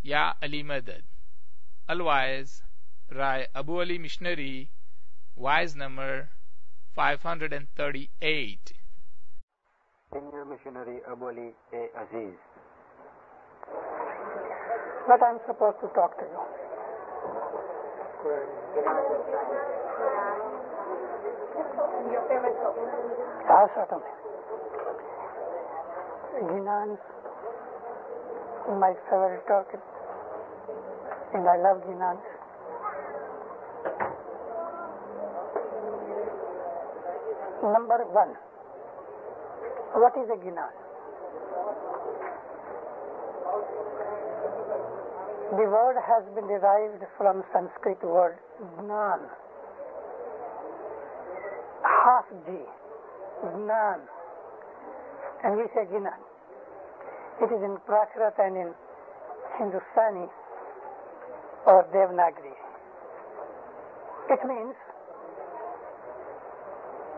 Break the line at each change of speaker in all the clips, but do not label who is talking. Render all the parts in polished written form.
Ya Ali Madad. AL-WAEZ Rai Abu Ali Missionary, Waez number 538.
Senior Missionary Abu Ali AZIZ.
But I'm supposed to talk to you. Certainly. Ginan, my favorite token, and I love Ginan. Number one, what is a Ginan? The word has been derived from Sanskrit word Gnan, half G, Gnan, and we say Ginan. It is in Prakrit and in Hindustani or Devanagari. It means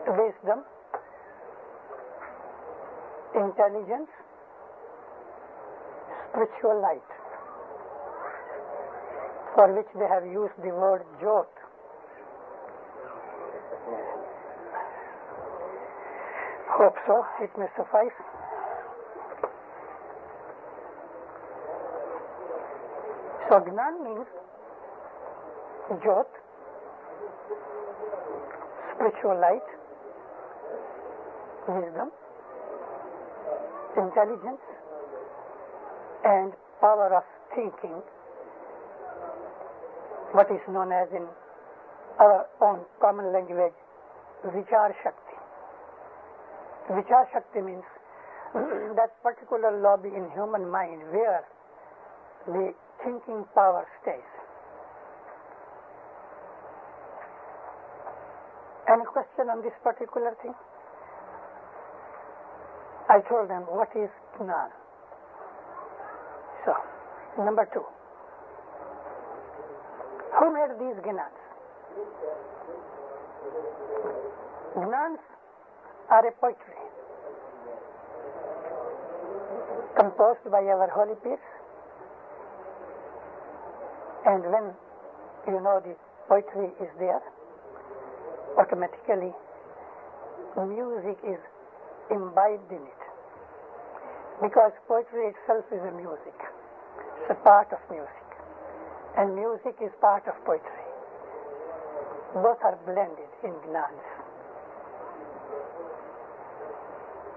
wisdom, intelligence, spiritual light, for which they have used the word Jyot. Hope so, it may suffice. So Gnan means Jyot, spiritual light, wisdom, intelligence, and power of thinking, what is known as in our own common language, Vichar Shakti. Vichar Shakti means that particular lobby in human mind where the thinking power stays. Any question on this particular thing? I told them, what is Gnan? So, number two. Who made these Ginans? Ginans are a poetry composed by our holy peers, and when you know the poetry is there, automatically music is imbibed in it, because poetry itself is a music. It's a part of music, and music is part of poetry. Both are blended in Gnans.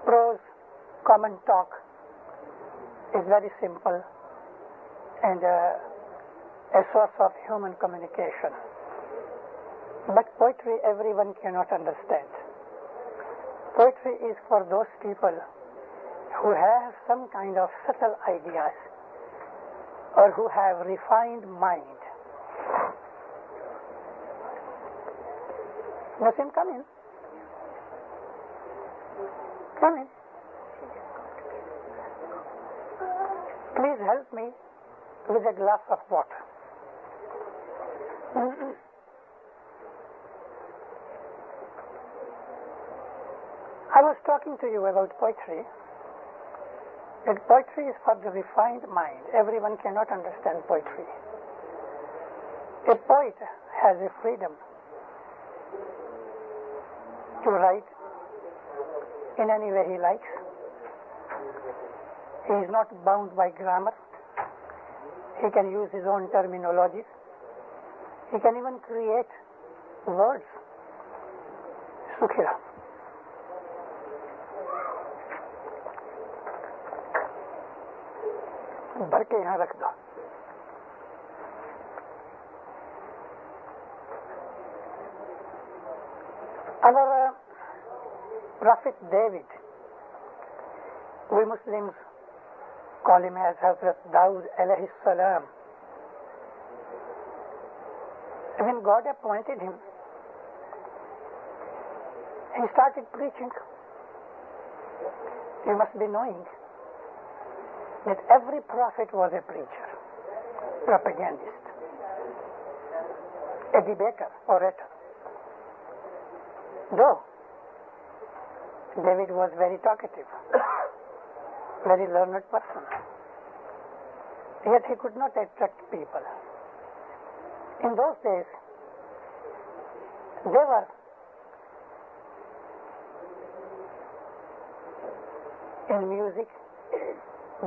Prose, common talk, is very simple and a source of human communication. But poetry everyone cannot understand. Poetry is for those people who have some kind of subtle ideas or who have refined mind. Nasim, come in. Come in. Please help me with a glass of water. I was talking to you about poetry. That poetry is for the refined mind. Everyone cannot understand poetry. A poet has a freedom to write in any way he likes. He is not bound by grammar. He can use his own terminology. He can even create words. Sukhira. भर के यहाँ रख दो. Our Prophet David, we Muslims call him as Hazrat Dawood alayhi salam. When God appointed him, he started preaching. You must be knowing that every prophet was a preacher, propagandist, a debater, orator. Though David was very talkative, very learned person. yet he could not attract people. In those days, they were in music,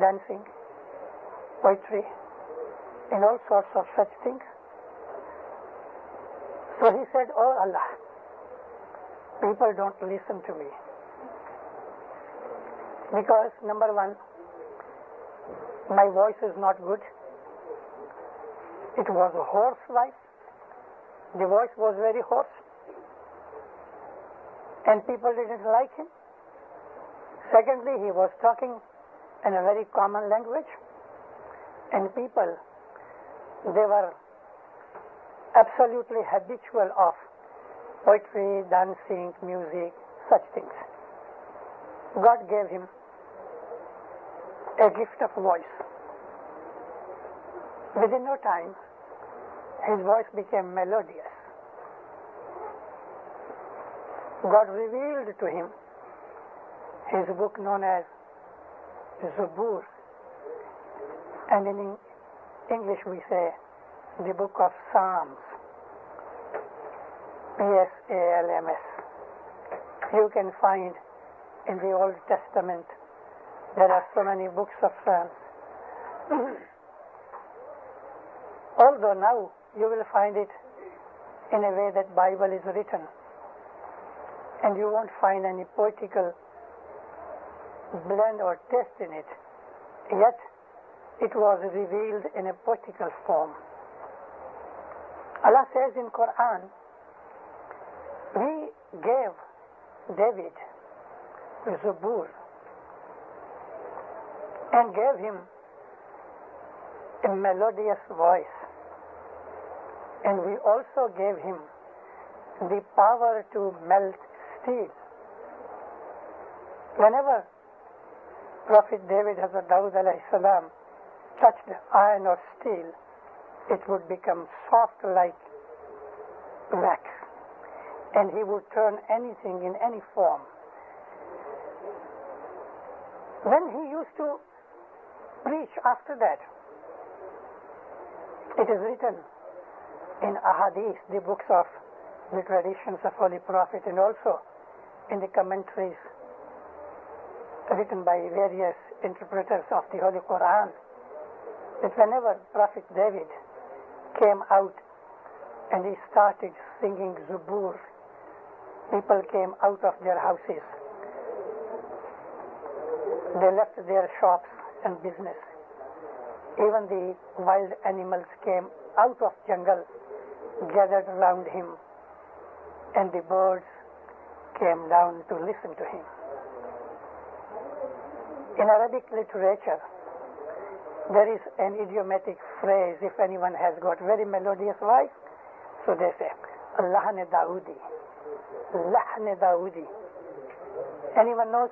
dancing, poetry, in all sorts of such things. So he said, "Oh Allah, people don't listen to me. Because, number one, my voice is not good. It was a hoarse voice. The voice was very hoarse. And people didn't like him. Secondly, he was talking in a very common language. And people, they were absolutely habitual of poetry, dancing, music, such things. God gave him a gift of voice. Within no time, his voice became melodious. God revealed to him his book known as Zabur, and in English we say the book of Psalms, Psalms. You can find in the Old Testament there are so many books of Psalms. Although now you will find it in a way that Bible is written, and you won't find any poetical blend or taste in it, yet it was revealed in a poetical form. Allah says in Quran, we gave David Zabur and gave him a melodious voice, and we also gave him the power to melt steel. Whenever Prophet David, Hazrat Dawood alayhi salam, touched iron or steel, it would become soft like wax, and he would turn anything in any form. When he used to preach after that, it is written in Ahadith, the books of the traditions of Holy Prophet, and also in the commentaries written by various interpreters of the Holy Quran, that whenever Prophet David came out and he started singing Zabur, people came out of their houses. They left their shops and business. Even the wild animals came out of jungle, gathered around him, and the birds came down to listen to him. In Arabic literature, there is an idiomatic phrase, if anyone has got very melodious voice, so they say, Lahne Dawoodi. Lahne Dawoodi. Anyone knows?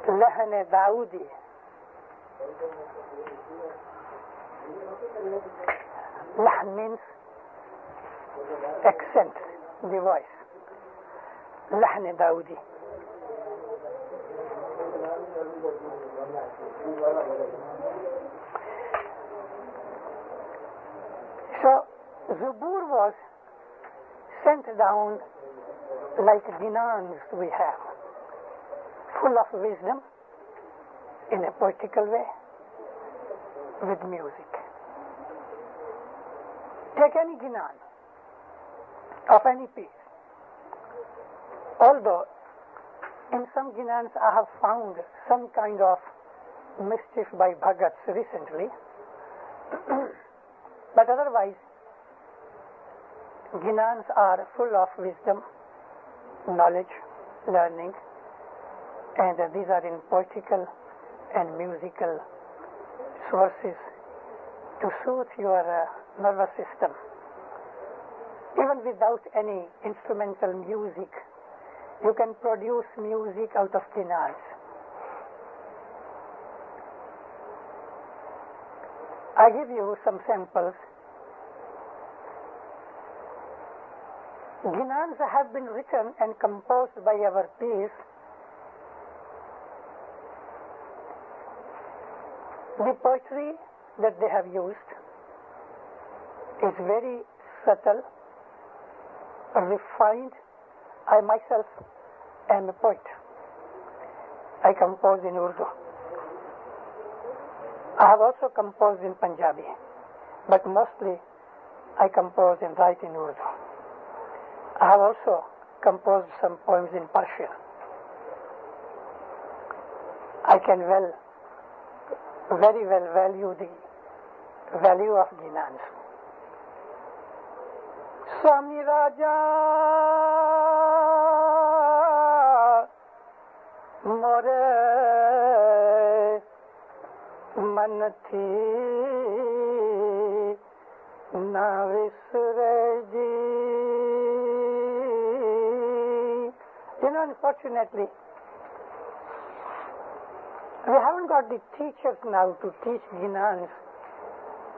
Lahne Dawoodi. Lahn means accent, the voice. Lahne Dawoodi. So Zabur was sent down like Ginans we have, full of wisdom in a poetical way with music. Take any Ginan of any piece. Although in some Ginans I have found some kind of mischief by Bhagats recently, but otherwise Ginans are full of wisdom, knowledge, learning, and these are in poetical and musical sources to soothe your nervous system. Even without any instrumental music, you can produce music out of Ginans. I give you some samples. Ginans have been written and composed by our peers The poetry that they have used is very subtle, refined. I myself am a poet. I compose in Urdu. I have also composed in Punjabi, but mostly I compose and write in Urdu. I have also composed some poems in Persian. I can very well value the value of Ginan. Swami Raja More Man thi na visre ji. Unfortunately, we haven't got the teachers now to teach Ginans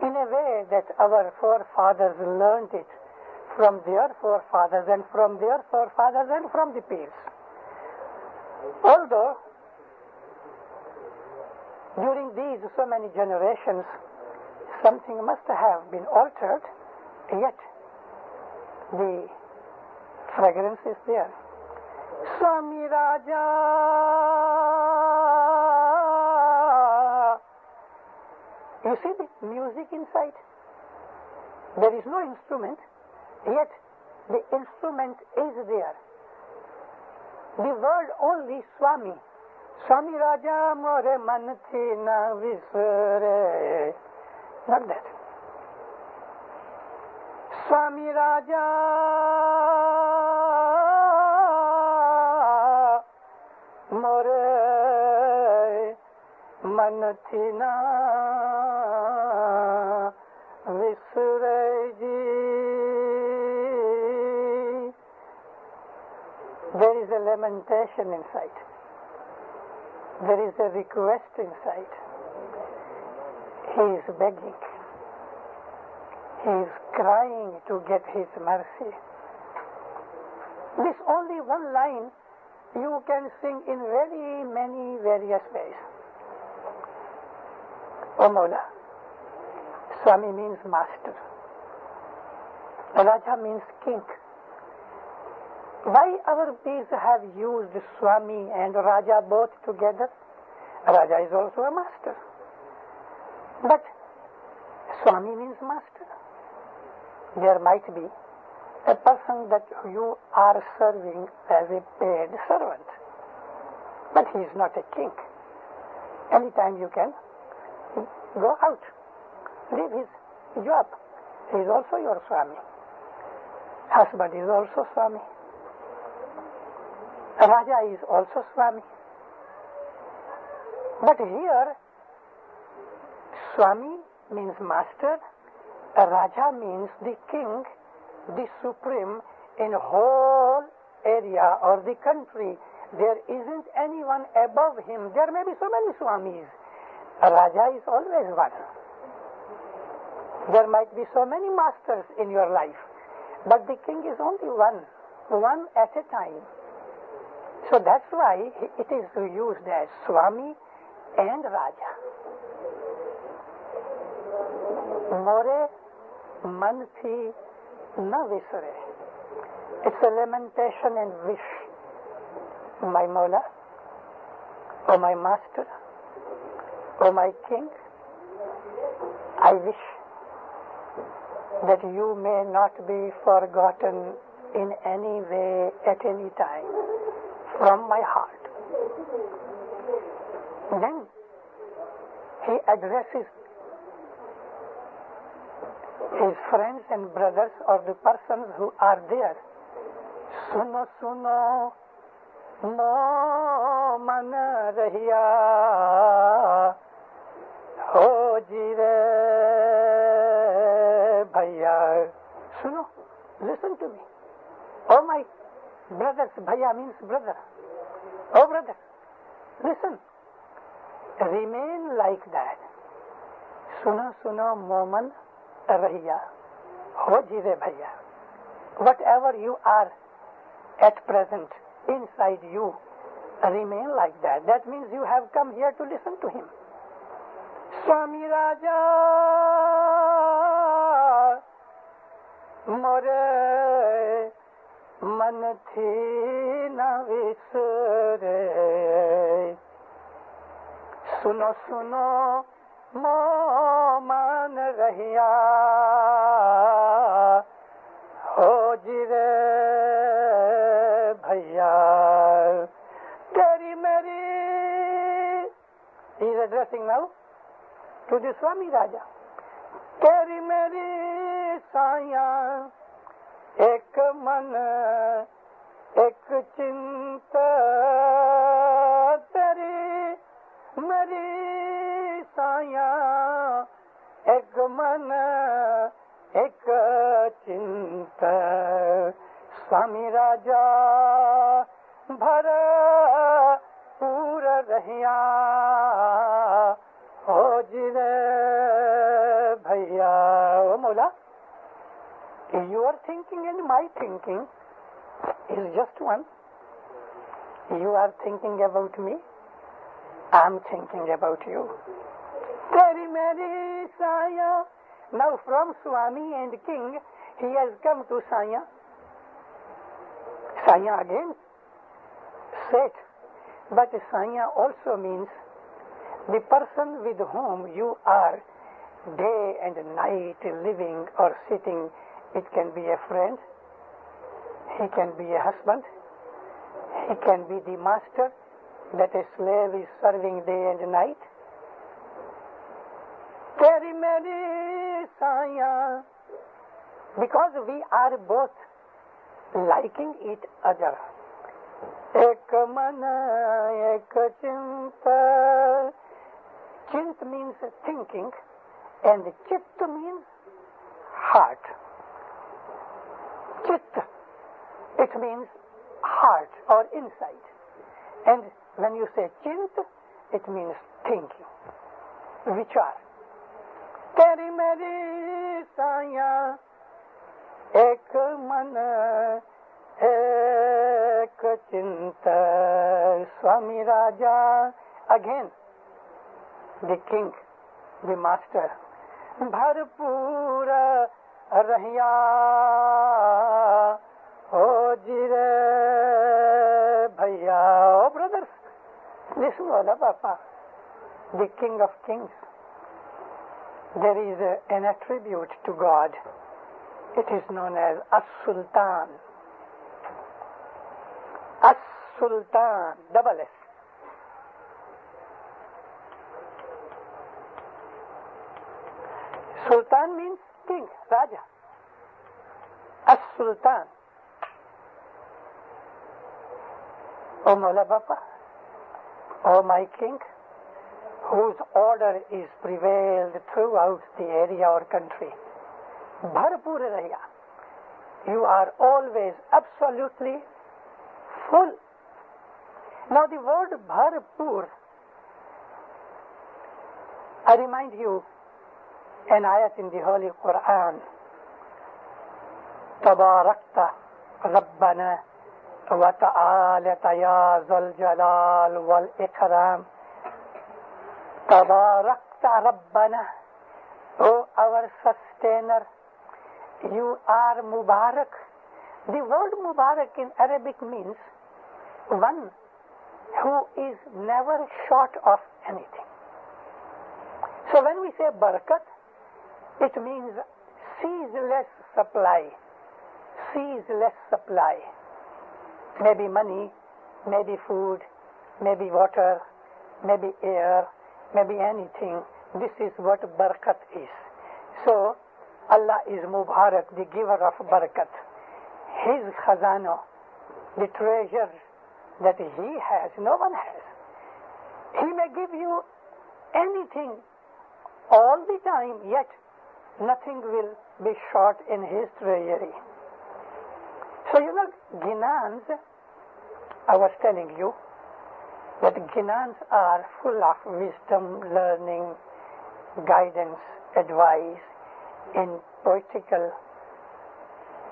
in a way that our forefathers learned it from their forefathers and from their forefathers and from the peers. Although during these so many generations something must have been altered, yet the fragrance is there. Swami Raja, you see the music inside? There is no instrument, yet the instrument is there. The word only Swami. Swami Raja more man thi na visre. Not that. Swami Raja more man thi na visre ji. There is a lamentation inside. There is a request inside. He is begging. He is crying to get his mercy. This only one line you can sing in very many various ways. O Mawla, Swami means master. Raja means king. Why our peers have used Swami and Raja both together? Raja is also a master. But Swami means master. There might be a person that you are serving as a paid servant, but he is not a king. Anytime you can go out, leave his job. He is also your Swami. Husband is also Swami. Raja is also Swami. But here, Swami means master, Raja means the king, the supreme in whole area or the country. There isn't anyone above him. There may be so many Swamis. Raja is always one. There might be so many masters in your life, but the king is only one at a time. So that's why it is used as Swami and Raja. More man thi na visre. It's a lamentation and wish. My Mawla, O my Master, O my King, I wish that you may not be forgotten in any way at any time from my heart. Then he addresses his friends and brothers or the persons who are there. Suno suno mo man rahiya ho jire bhaiya. Suno, listen to me. Oh my brothers, bhaiya means brother. Oh brother, listen. Remain like that. Suno suno mo man rahiya ho jire bhaiya. Whatever you are at present inside you, remain like that. That means you have come here to listen to him. Swami Raja More Man thi na visre Suno suno mo man rahiya ho jire bhaiya teri meri. He is addressing now to the Swami Raja. Teri meri saiyan ek man ek chinta teri meri saiyan ek man ek chinta. Swami Raja bhara pura rahiya ho jire bhaiya. O Mola, your thinking and my thinking is just one. You are thinking about me, I am thinking about you. Teri meri saya. Now from Swami and King, he has come to Saya. Saya again said, but Saya also means the person with whom you are day and night living or sitting. It can be a friend, he can be a husband, he can be the master that a slave is serving day and night. Teri meri saya, because we are both liking each other. Ek man ek chinta. Chint means thinking and chit means heart. Chit, it means heart or insight. And when you say chint, it means thinking. Vichar. Teri meri saya ek man ek chinta. Swami Raja again, the king, the master. Bharpura rahiya ho jire bhaiya. Oh brothers, listen to Papa, the King of Kings. There is an attribute to God. It is known as As-Sultan. As-Sultan, double S. Sultan means king, Raja. As-Sultan. O Mawla Bapa, O my king, whose order is prevailed throughout the area or country. Bharpur rahiya. You are always absolutely full. Now the word Bharpur, I remind you an ayat in the Holy Quran. Tabarakta Rabbana wa ta'alata ya zal jalal wal ikram. Tabarakta Rabbana, O our sustainer, you are Mubarak. The word Mubarak in Arabic means one who is never short of anything. So when we say Barakat, it means ceaseless supply. Ceaseless supply. Maybe money, maybe food, maybe water, maybe air, maybe anything. This is what Barakat is. So Allah is Mubarak, the giver of Barakat. His khazana, the treasure that He has, no one has. He may give you anything all the time, yet nothing will be short in His treasury. So Ginans, I was telling you that Ginans are full of wisdom, learning, guidance, advice in poetical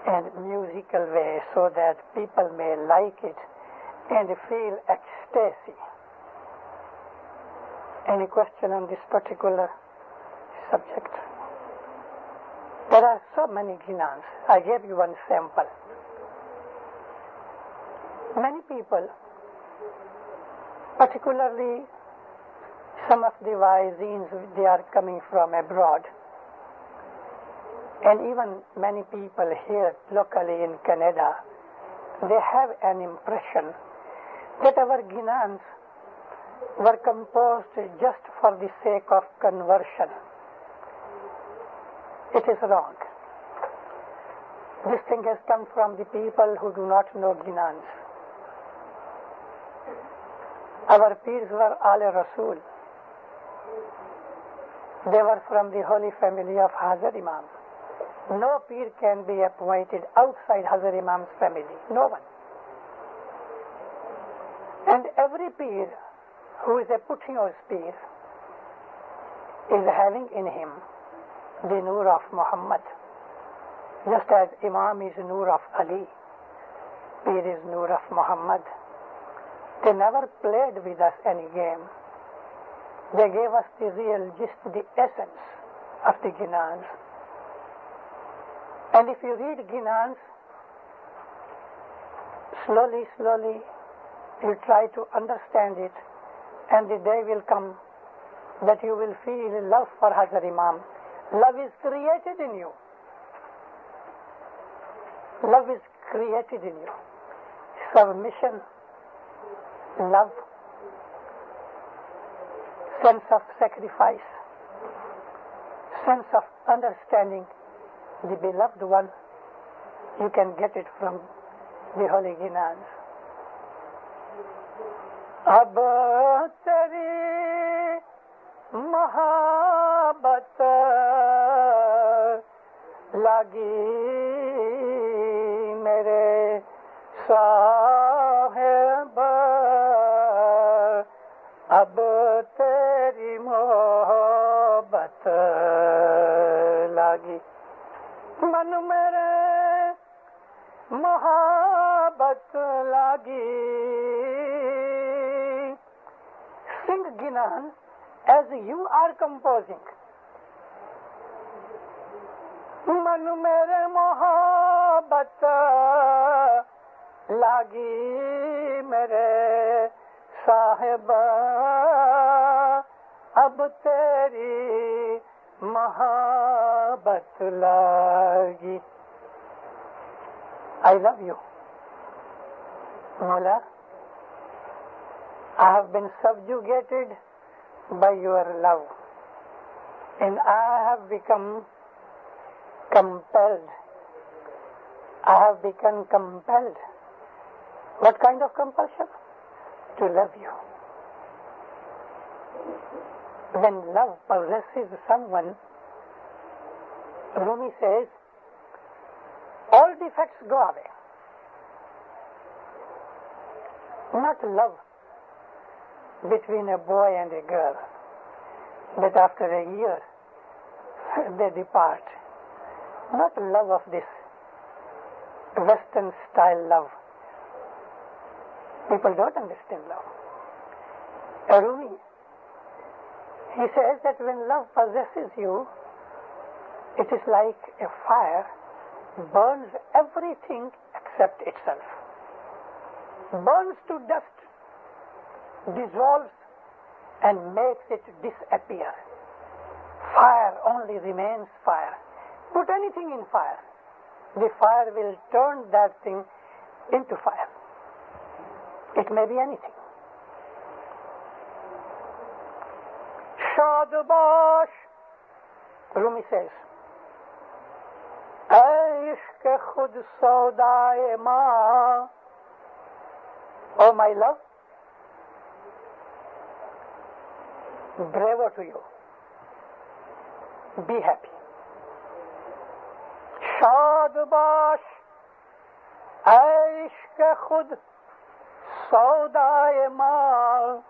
and musical way so that people may like it and feel ecstasy. Any question on this particular subject? There are so many Ginans. I gave you one sample. Many people, particularly some of the Waezins, they are coming from abroad. And even many people here locally in Canada, they have an impression that our Ginans were composed just for the sake of conversion. It is wrong. This thing has come from the people who do not know Ginans. Our Peers were Al-Rasul. They were from the holy family of Hazrat Imam. No Peer can be appointed outside Hazrat Imam's family. No one. And every Peer who is a Puthios Peer is having in him the Nur of Muhammad. Just as Imam is Nur of Ali, Peer is Nur of Muhammad. They never played with us any game. They gave us the real gist, the essence of the Ginans. And if you read Ginans, slowly, you try to understand it, and the day will come that you will feel love for Hazrat Imam. Love is created in you. Love is created in you. Submission, love, sense of sacrifice, sense of understanding the beloved one. You can get it from the holy Ginans. Ab teri mohabbat lagi mere sahib, ab teri mohabbat lagi man mere mohabbat lagi. Sing Ginan as you are composing. Man mere mohabbat lagi mere sahib, ab teri mohabbat lagi. I love you, Mawla. I have been subjugated by your love, and I have become compelled. I have become compelled. What kind of compulsion? To love you. When love possesses someone, Rumi says, all defects go away. Not love between a boy and a girl, but after a year they depart. Not love of this Western style love. People don't understand love. Rumi, he says that when love possesses you, it is like a fire burns everything except itself. Burns to dust, dissolves and makes it disappear. Fire only remains fire. Put anything in fire, the fire will turn that thing into fire. It may be anything. Shad bash, Rumi says, Ishq khud saudae ma. Oh my love, bravo to you. Be happy. Shad bash, ishq khud saudae ma.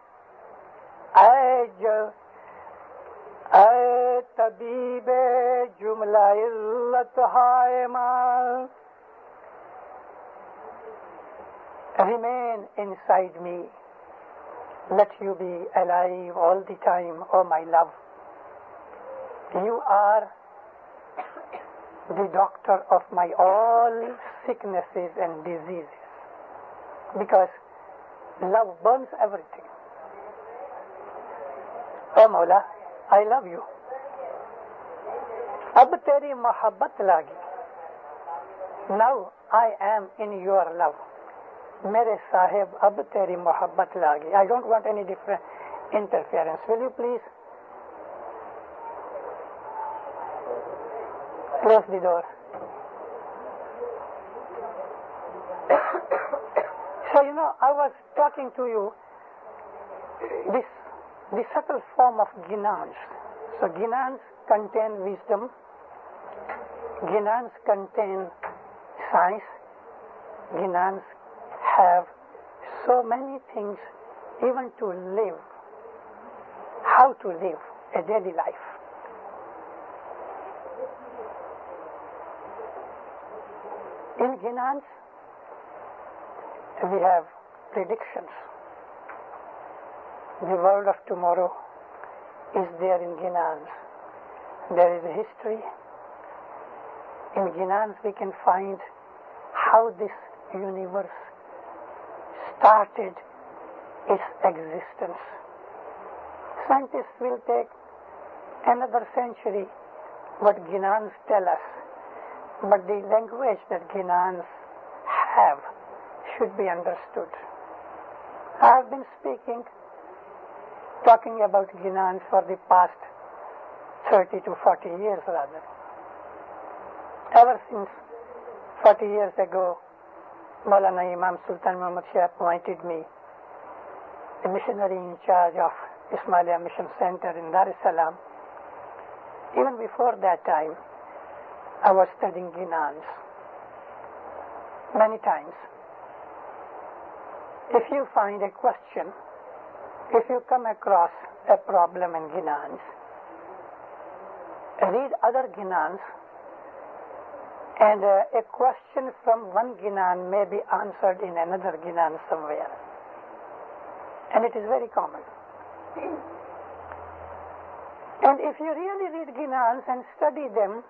Ay tabibe jumla illat hai ma. Remain inside me Let you be alive all the time, oh my love. You are the doctor of my all sicknesses and diseases, because love burns everything. Oh Mawla, I love you. Ab teri mohabbat lagi. Now I am in your love. Mere sahib, ab teri mohabbat lagi. I don't want any different interference. Will you please close the door? So, I was talking to you the subtle form of Ginans. So Ginans contain wisdom, Ginans contain science, Ginans have so many things even to live, how to live a daily life. In Ginans, we have predictions. The world of tomorrow is there in Ginans. There is a history. In Ginans we can find how this universe started its existence. Scientists will take another century what Ginans tell us, but the language that Ginans have should be understood. I have been talking about Ginan for the past 30 to 40 years rather. Ever since 40 years ago, Maulana Imam Sultan Muhammad Shah appointed me a missionary in charge of Ismailia Mission Center in Dar es Salaam. Even before that time, I was studying Ginans many times. If you find a question, if you come across a problem in Ginans, read other Ginans, and a question from one Ginan may be answered in another Ginan somewhere. And it is very common. And if you really read Ginans and study them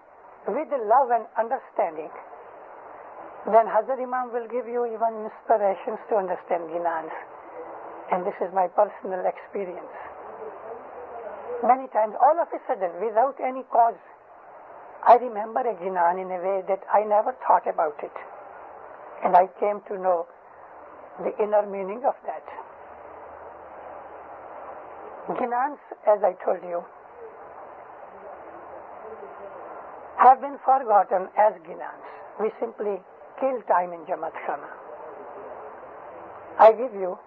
with love and understanding, then Hazrat Imam will give you even inspirations to understand Ginans. And this is my personal experience. Many times, all of a sudden, without any cause, I remember a Ginan in a way that I never thought about it. And I came to know the inner meaning of that. Ginans, as I told you, have been forgotten as Ginans. We simply kill time in Jamaat Khana. I give you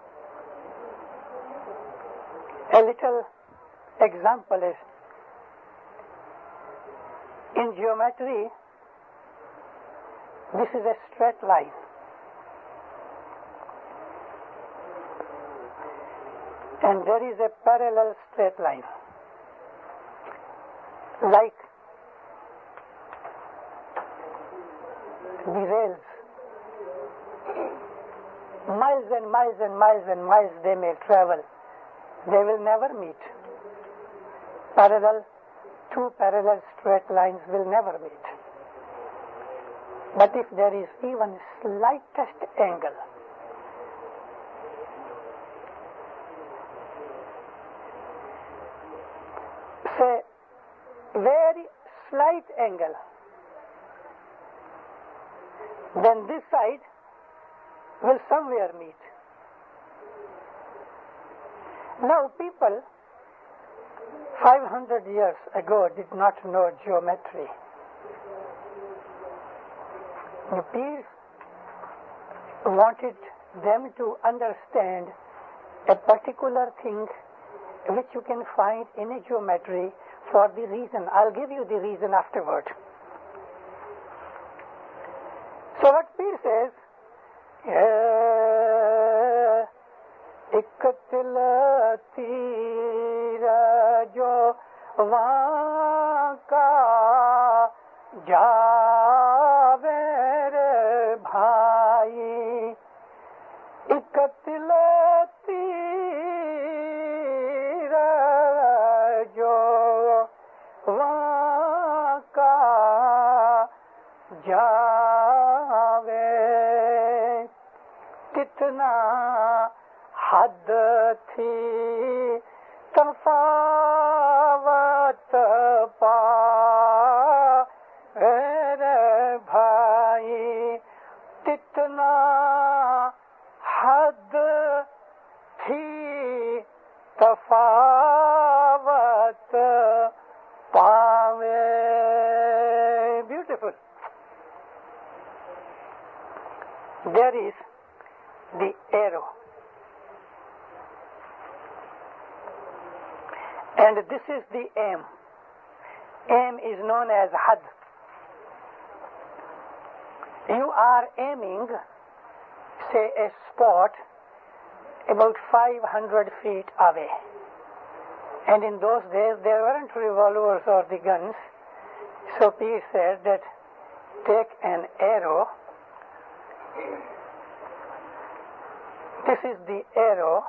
a little example. Is in geometry, this is a straight line. And there is a parallel straight line. Like the rails, miles and miles and miles and miles they may travel. They will never meet. Two parallel straight lines will never meet. But if there is even slightest angle, say very slight angle, then this side will somewhere meet. Now people 500 years ago did not know geometry. The peers wanted them to understand a particular thing which you can find in a geometry for the reason. I'll give you the reason afterward. So what Peer says, इकतिल तीर जो वहाँ का जावे रे भाई, इकतिल तीर जावे कितना हद थी तफावत पावे रे भाई कितना हद थी तफावत पावे. Beautiful. There is the arrow, and this is the aim. Aim is known as had. You are aiming, say, a spot about 500 feet away. And in those days, there weren't revolvers or the guns. So Peter said that take an arrow. This is the arrow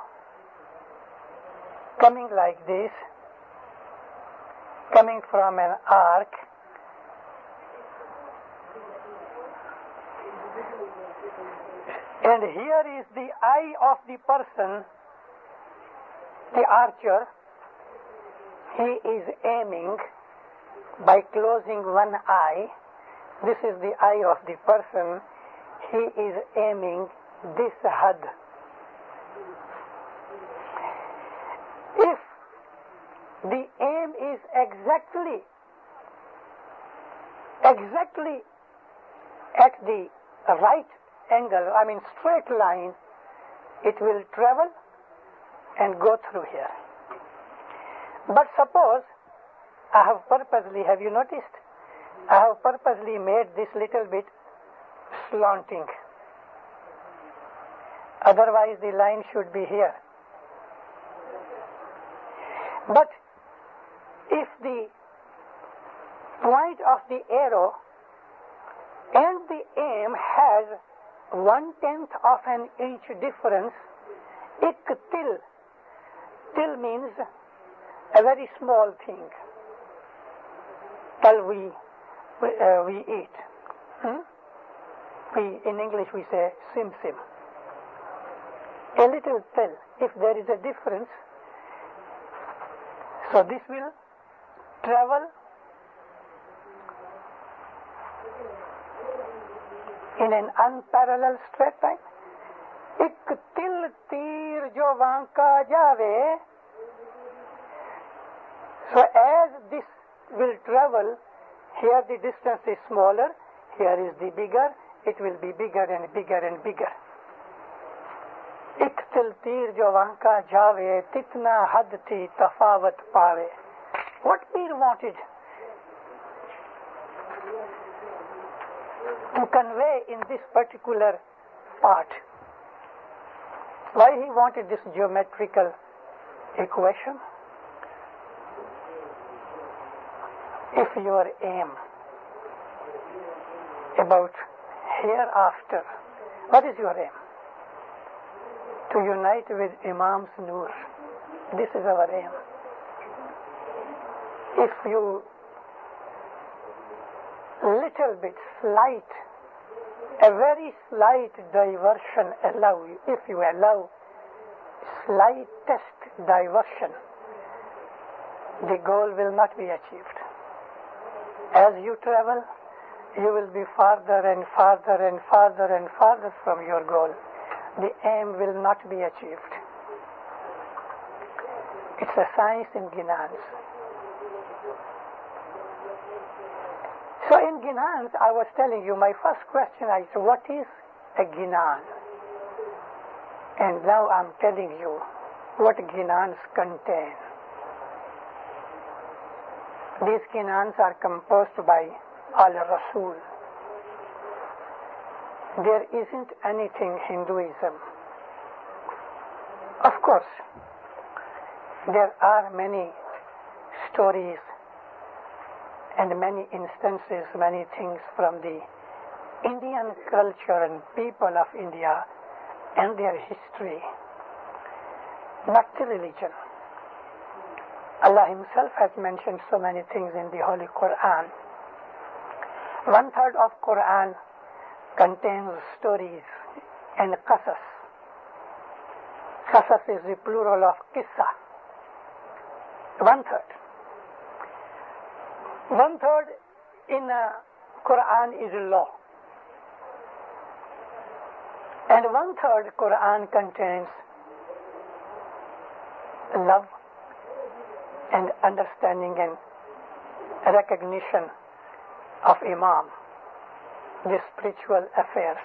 coming like this, coming from an arc. And here is the eye of the person, the archer. He is aiming by closing one eye. This is the eye of the person. He is aiming this had. If the aim is exactly at the right angle, I mean straight line, it will travel and go through here. But suppose I have purposely, have you noticed? I have purposely made this little bit slanting. Otherwise the line should be here. But if the point of the arrow and the aim has 1/10 of an inch difference, till means a very small thing. Till we eat. In English we say sim. A little till, if there is a difference, so this will travel in an unparalleled straight line. एक तिल तीर जो वांका जावे. So as this will travel, here the distance is smaller, here is the bigger, it will be bigger and bigger and bigger. एक तिल तीर जो वांका जावे, तितना हद थी तफावत पावे. What Peer wanted to convey in this particular part? Why he wanted this geometrical equation? If your aim about hereafter, what is your aim? To unite with Imam's Noor. This is our aim. If you little bit slight, a very slight diversion allow you, if you allow slightest diversion, the goal will not be achieved. As you travel, you will be farther and farther and farther and farther from your goal. The aim will not be achieved. It's a science in Ginans. So in Ginans, I was telling you, my first question is, what is a Ginan? And now I'm telling you what Ginans contain. These Ginans are composed by Al-Rasul. There isn't anything Hinduism. Of course, there are many stories and many instances, many things from the Indian culture and people of India and their history, not the religion. Allah Himself has mentioned so many things in the Holy Quran. 1/3 of Quran contains stories and qasas. Qasas is the plural of qissa. 1/3. 1/3 in Quran is law. And 1/3 Quran contains love and understanding and recognition of Imam, the spiritual affairs,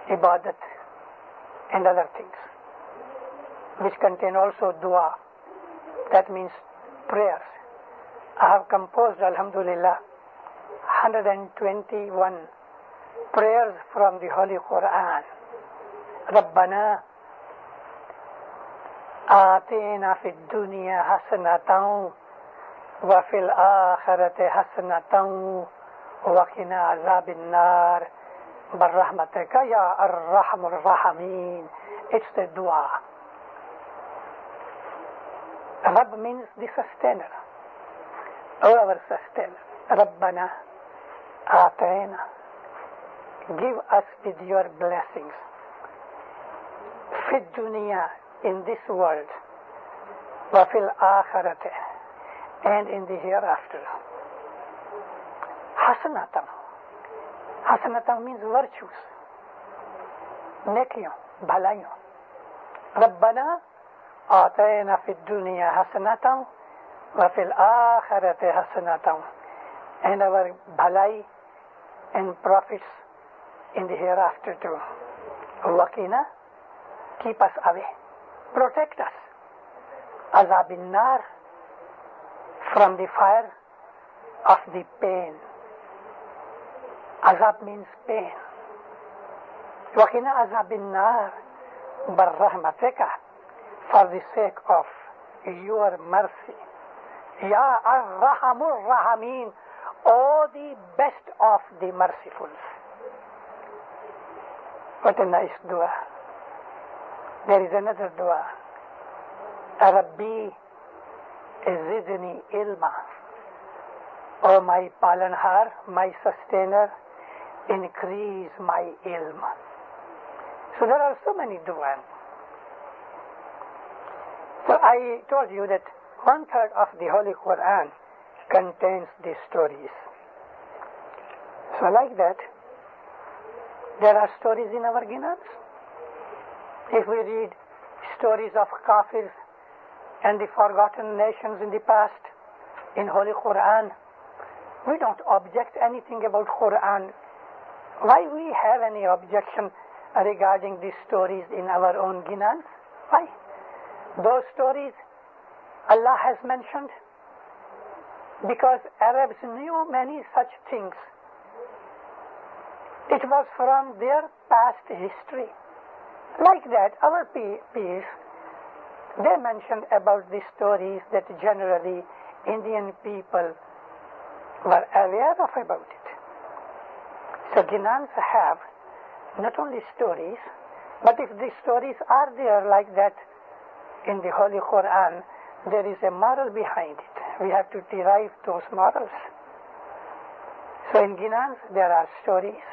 ibadat, and other things, which contain also dua. That means prayers. I have composed, alhamdulillah, 121 prayers from the Holy Quran. Rabbana آتنا في الدنيا حسنة وفي الآخرة حسنة وقنا عذاب النار برحمتك يا أرحم الراحمين. It's the dua. Rabb means the sustainer, our sustainer. Rabbana آتنا, give us with your blessings. في الدنيا, in this world, وفي الآخرة, and in the hereafter. Hasanatam. Hasanatam means virtues. Nekiyon, bhalayon. Rabbana آتينا في الدنيا حسنة وفي الآخرة حسنة. And our bhalai and profits in the hereafter too. Wakina, keep us away. Protect us. Azabin nar, from the fire of the pain. Azab means pain. Wakina azabin nar barrahmateka, for the sake of your mercy. Ya ar-Rahamur Rahameen, O the best of the merciful. What a nice dua. There is another dua. Rabbi zidni ilma. O my palanhar, my sustainer, increase my ilm. So there are so many du'as. So I told you that 1/3 of the Holy Quran contains these stories. So like that, there are stories in our Ginans. If we read stories of Kafirs and the forgotten nations in the past in Holy Quran, we don't object anything about Quran. Why we have any objection regarding these stories in our own Ginans? Why? Those stories Allah has mentioned because Arabs knew many such things. It was from their past history. Like that, our peers, they mentioned about the stories that generally Indian people were aware of about it. So Ginans have not only stories, but if the stories are there like that in the Holy Quran, there is a moral behind it. We have to derive those morals. So in Ginans there are stories,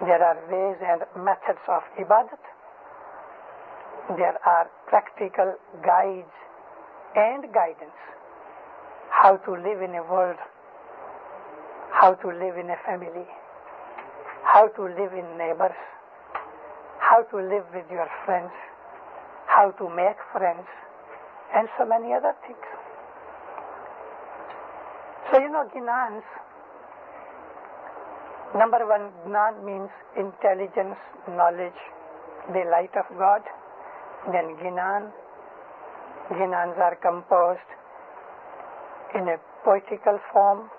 there are ways and methods of ibadat, there are practical guides and guidance, how to live in a world, how to live in a family, how to live in neighbors, how to live with your friends, how to make friends, and so many other things. So Ginans, number one, Gnan means intelligence, knowledge, the light of God. Then Ginans are composed in a poetical form,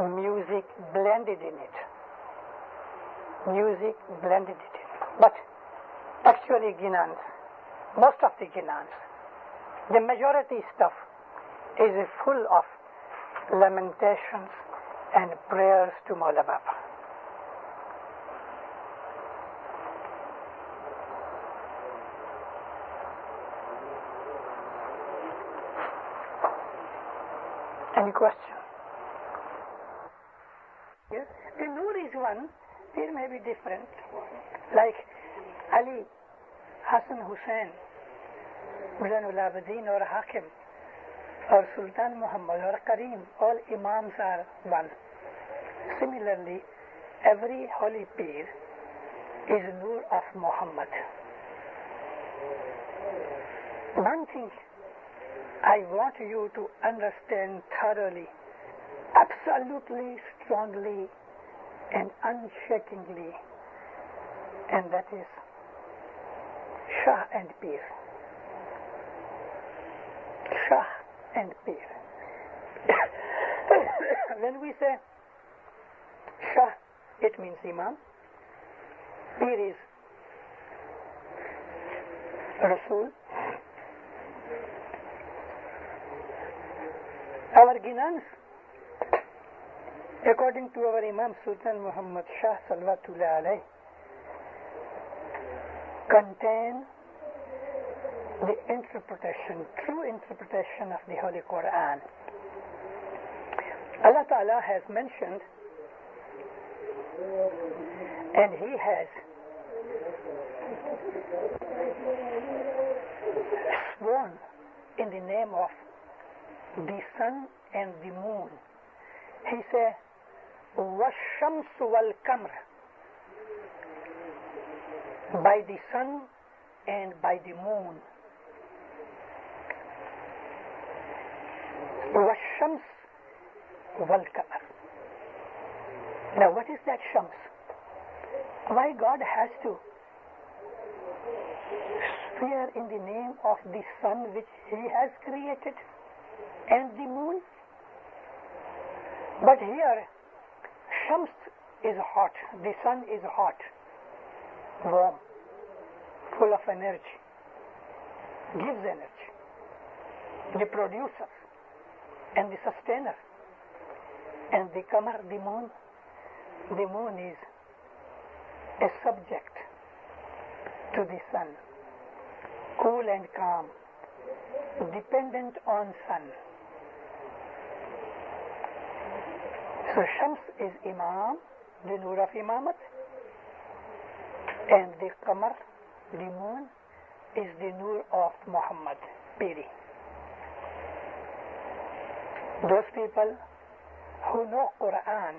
music blended in it. Music blended in it. But actually Ginans, most of the Ginans, the majority stuff is full of lamentations and prayers to Mawla Baba. Any question? Here, the Nur is one, there may be different. Like Ali, Hassan Hussain, Zainul Abidin or Hakim, or Sultan Muhammad or Karim, all Imams are one. Similarly, every holy Peer is Nur of Muhammad. One thing I want you to understand thoroughly, absolutely, strongly, and unshakingly, and that is Shah and Peer. Shah and Peer. When we say Shah, it means Imam. Peer is Rasul. Our Ginans, according to our Imam Sultan Muhammad Shah Salawatullah alayhi, contain the interpretation, true interpretation of the Holy Quran. Allah Ta'ala has mentioned, and He has sworn in the name of the sun and the moon. He said, وَالشَّمْسُ وَالْقَمْرِ, by the sun and by the moon. وَالشَّمْسُ وَالْقَمَرِ. Now what is that Shams? Why God has to swear in the name of the sun which He has created and the moon? But here, Shams is hot, the sun is hot, warm, full of energy, gives energy, the producer and the sustainer. And the Qamar, the moon is a subject to the sun, cool and calm, dependent on sun. So Shams is Imam, the Nur of Imamat, and the Qamar, the moon, is the Nur of Muhammad, Piri. Those people who know Quran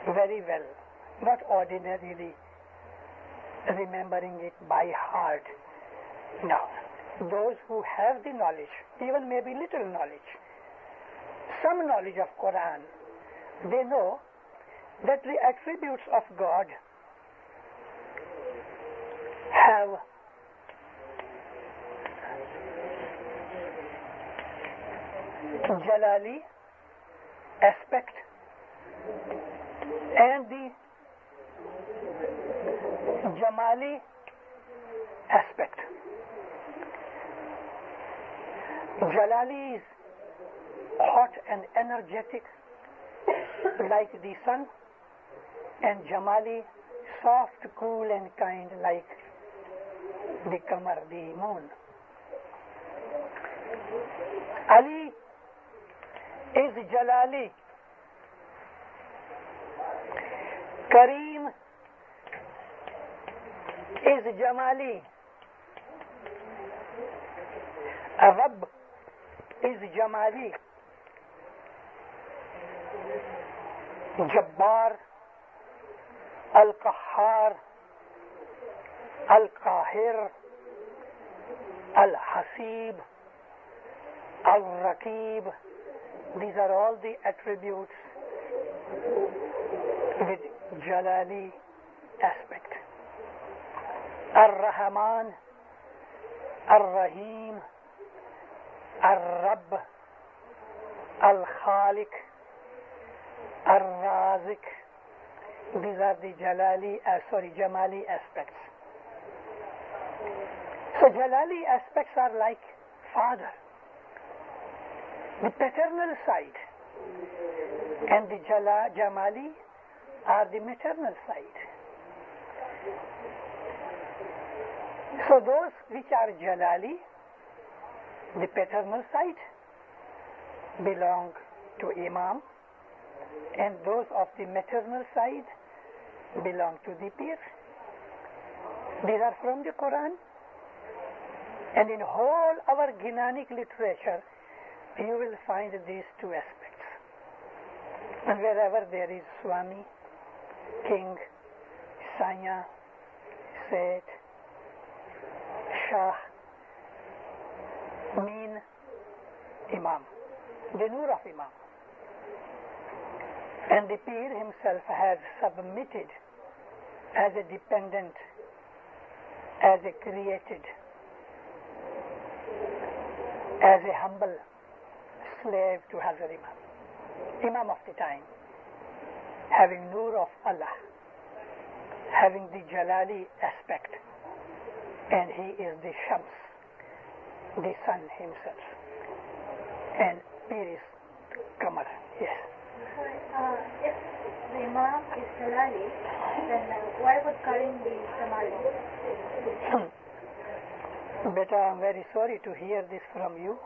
very well, not ordinarily remembering it by heart. No. Those who have the knowledge, even maybe little knowledge, some knowledge of Quran, they know that the attributes of God have Jalali aspect and the Jamali aspect. Jalali is hot and energetic like the sun, and Jamali soft, cool and kind like the Qamar, the moon. Ali is Jalali. Kareem is Jamali. Rabb is Jamali. Jabbar, Al-Qahhar, Al-Qahir, Al-Hasib, Al-Raqib. These are all the attributes with Jalali aspect. Ar-Rahman, Ar-Rahim, Ar-Rabb, Al-Khaliq, Ar-Razik. These are the Jamali aspects. So Jalali aspects are like father, the paternal side, and the Jamali are the maternal side. So those which are Jalali, the paternal side, belong to Imam, and those of the maternal side belong to the pir. These are from the Quran, and in whole our Ginanic literature you will find these two aspects. And wherever there is Swami, King, Sanya, Seth, Shah, mean Imam, the Nur of Imam. And the Pir himself has submitted as a dependent, as a created, as a humble slave to Hazrat Imam, Imam of the time, having Nur of Allah, having the Jalali aspect, and he is the Shams, the sun himself. And Pir is Qamar, yes.
If the Imam is Jalali, then why would Karim be Samali?
Beta, I'm very sorry to hear this from you.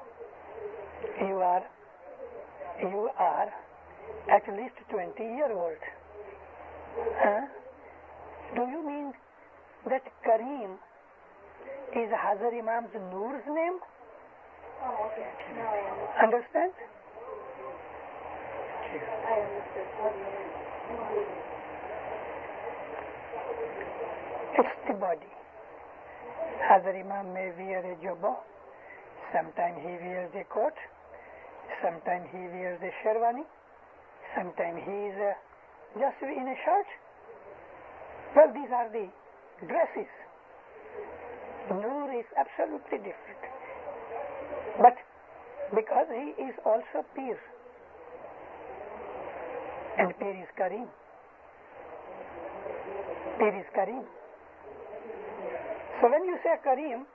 You are at least 20-year-old. Huh? Do you mean that Karim is Hazrat Imam's Noor's name?
Oh, okay. Now I understand.
Understand?
I understood.
It's the body. Hazrat Imam may wear a jubba, sometimes he wears a coat, sometimes he wears a sherwani, sometimes he is just in a shirt. Well, these are the dresses. Noor is absolutely different. But because he is also Pir, and Pir is Karim. Pir is Karim. So when you say Karim,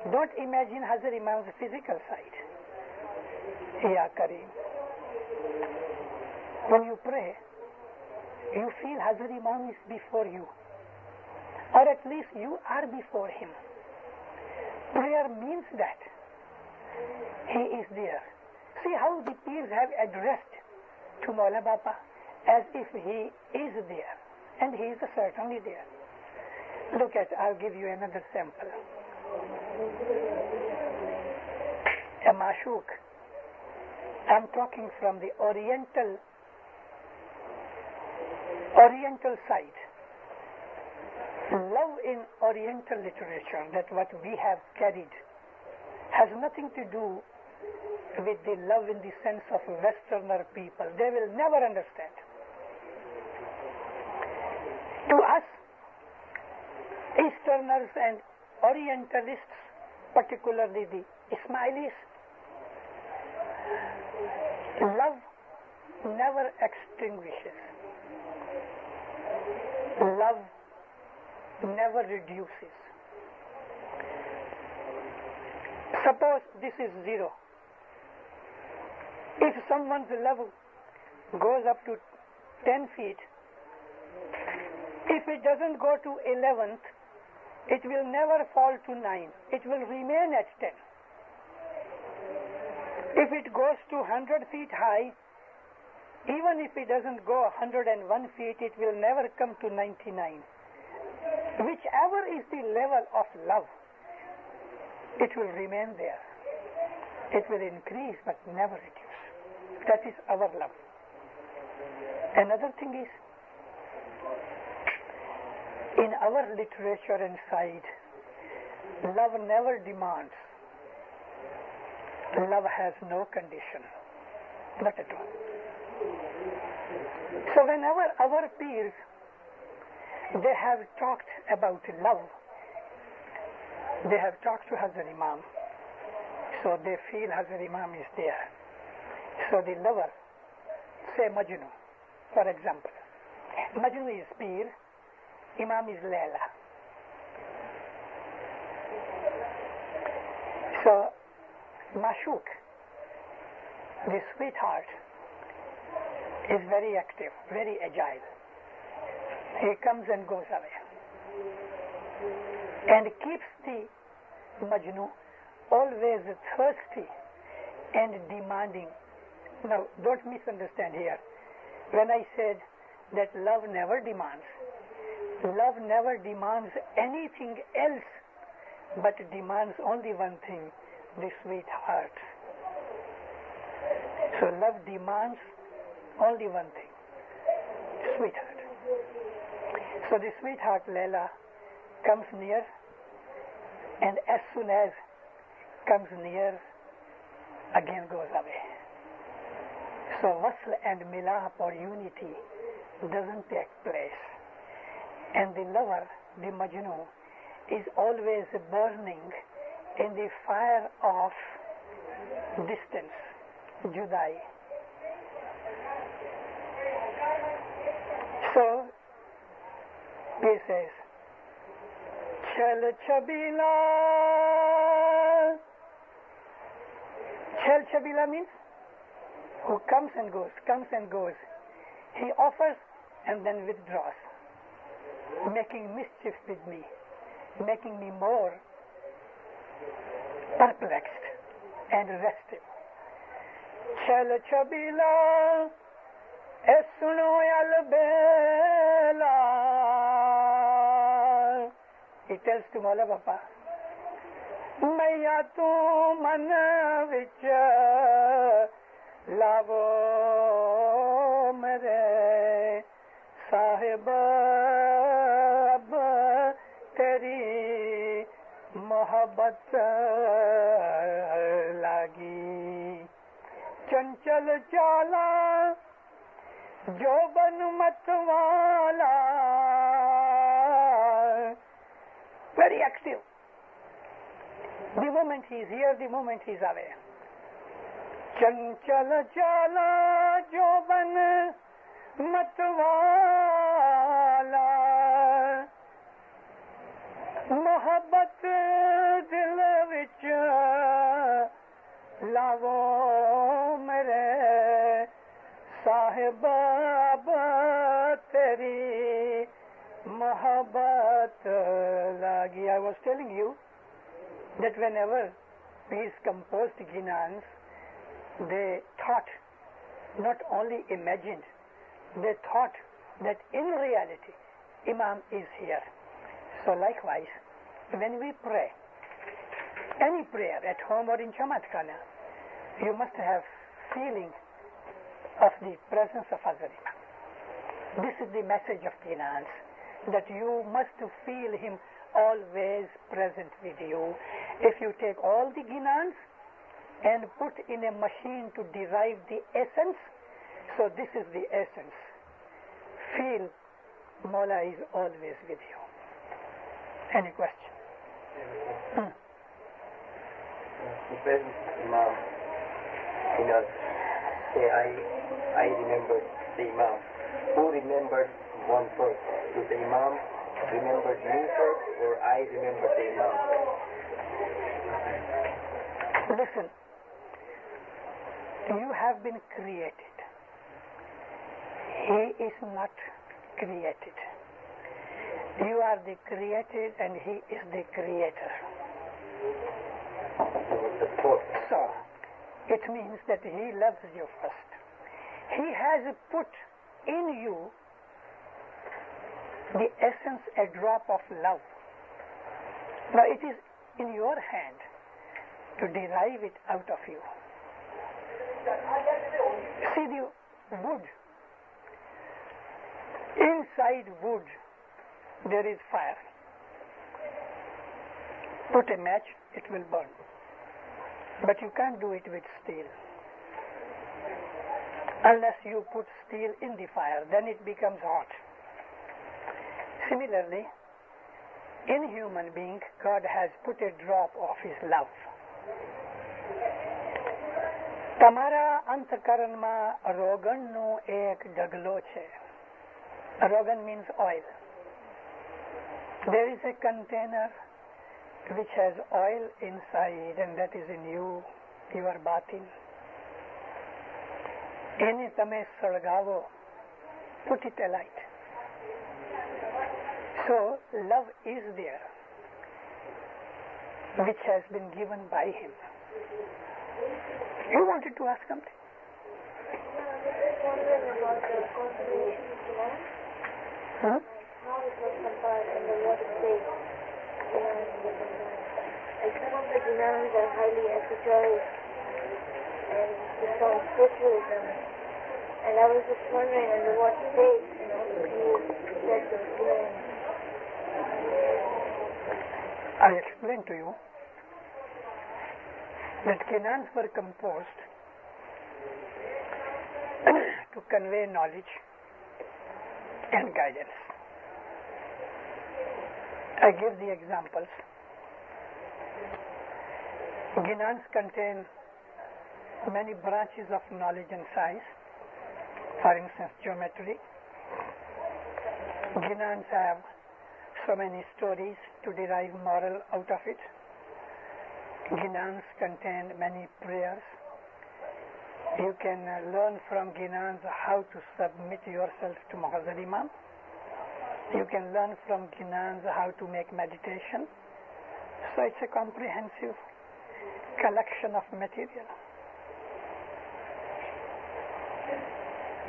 don't imagine Hazrat Imam's physical side. Ya Karim. When you pray, you feel Hazrat Imam is before you, or at least you are before him. Prayer means that he is there. See how the Pirs have addressed to Maula Bapa as if he is there, and he is certainly there. Look at, I'll give you another sample. A mashuk. I'm talking from the Oriental side. Love in Oriental literature, that what we have carried, has nothing to do with the love in the sense of Westerner people. They will never understand. To us, Easterners and Orientalists, particularly the Ismailis, love never extinguishes. Love never reduces. Suppose this is 0. If someone's love goes up to 10 feet, if it doesn't go to 11th, it will never fall to 9. It will remain at 10. If it goes to 100 feet high, even if it doesn't go 101 feet, it will never come to 99. Whichever is the level of love, it will remain there. It will increase but never reduce. That is our love. Another thing is, in our literature and side, love never demands. Love has no condition. Not at all. So whenever our peers, they have talked about love, they have talked to Hazrat Imam, so they feel Hazrat Imam is there. So the lover, say Majnu, for example. Majnu is Pir, Imam is Layla. So Mashuk, the sweetheart, is very active, very agile. He comes and goes away, and keeps the Majnu always thirsty and demanding. Now, don't misunderstand here. when I said that love never demands. Love never demands anything else, but demands only one thing, the sweetheart. So love demands only one thing, sweetheart. So the sweetheart Leila comes near, and as soon as comes near, again goes away. So wasl and milap or unity doesn't take place. And the lover, the Majnun, is always burning in the fire of distance, Judai. So he says, Chal Chabila. Chal Chabila means who comes and goes, comes and goes. He offers and then withdraws, making mischief with me, making me more perplexed and restive. Chal Chabila, Esuno Albela. He tells to Mola Bapa, Maya tu man vich lavo mere sahib ab teri mohabbat lagi chanchal chala joban matwala. Very active. The moment he is here, the moment he is away. Chanchal chala joban matwala mohabbat dil vich lavo mere sahib ab teri mohabbat lagi. I was telling you that whenever these composed Ginans, they thought, not only imagined, they thought that in reality Imam is here. So likewise, when we pray, any prayer at home or in Chamatkana, you must have feeling of the presence of Hazrat Imam. This is the message of Ginans, that you must feel him always present with you. If you take all the Ginans and put in a machine to derive the essence, so this is the essence. Feel Mola is always with you. Any question?
The presence of Imam, say I remembered the Imam. Who remembered one first? Did the Imam remembered me first, or I remembered the Imam?
Listen, you have been created. He is not created. You are the created and he is the creator. So, it means that he loves you first. He has put in you the essence, a drop of love. Now it is in your hand to derive it out of you. See the wood. Inside wood there is fire. Put a match, it will burn. But you can't do it with steel. Unless you put steel in the fire, then it becomes hot. Similarly, in human being, God has put a drop of His love. Tamara antakaranma roganno ek daglo che. Rogan means oil. There is a container which has oil inside, and that is in you, your batin. Ene tame salgavo, put it alight. So love is there, which has been given by Him. You wanted to ask something?
wondering about the conservation of Ginan.
Huh?
How it was compiled and what it says. Ginan was compiled. Like some of the Ginans are highly esoteric and it's on spiritualism. And I was just wondering under what state, you said those Ginans.
I explained to you that Ginans were composed to convey knowledge and guidance. I give the examples. Ginans contain many branches of knowledge and science. For instance, geometry. Ginans have so many stories to derive moral out of it. Ginans contain many prayers. You can learn from Ginans how to submit yourself to Muhazzam Imam. You can learn from Ginans how to make meditation. So it's a comprehensive collection of material.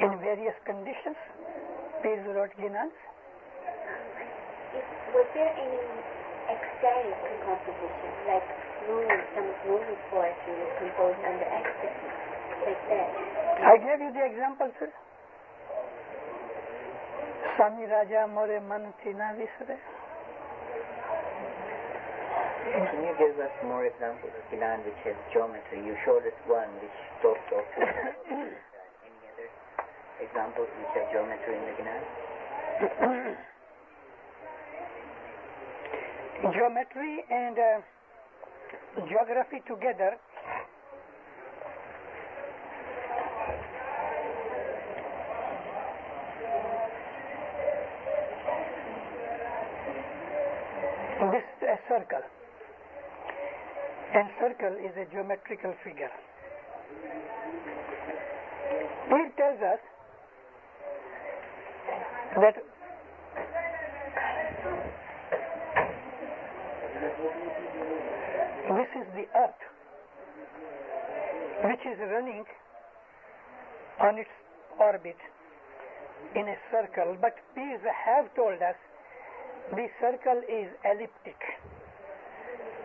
In various conditions, Peers wrote Ginans.
Was there any ecstatic composition, like some of Rumi's poetry was composed under ecstasy, like that?
I gave you the example, sir. Swami Raja More Man Tina Visre.
Can you give us more examples of Ginan which has geometry? You showed us one which talks of any other examples which have geometry in the Ginan?
Geometry and geography together this is a circle, and circle is a geometrical figure. It tells us that this is the earth which is running on its orbit in a circle, but these have told us the circle is elliptic.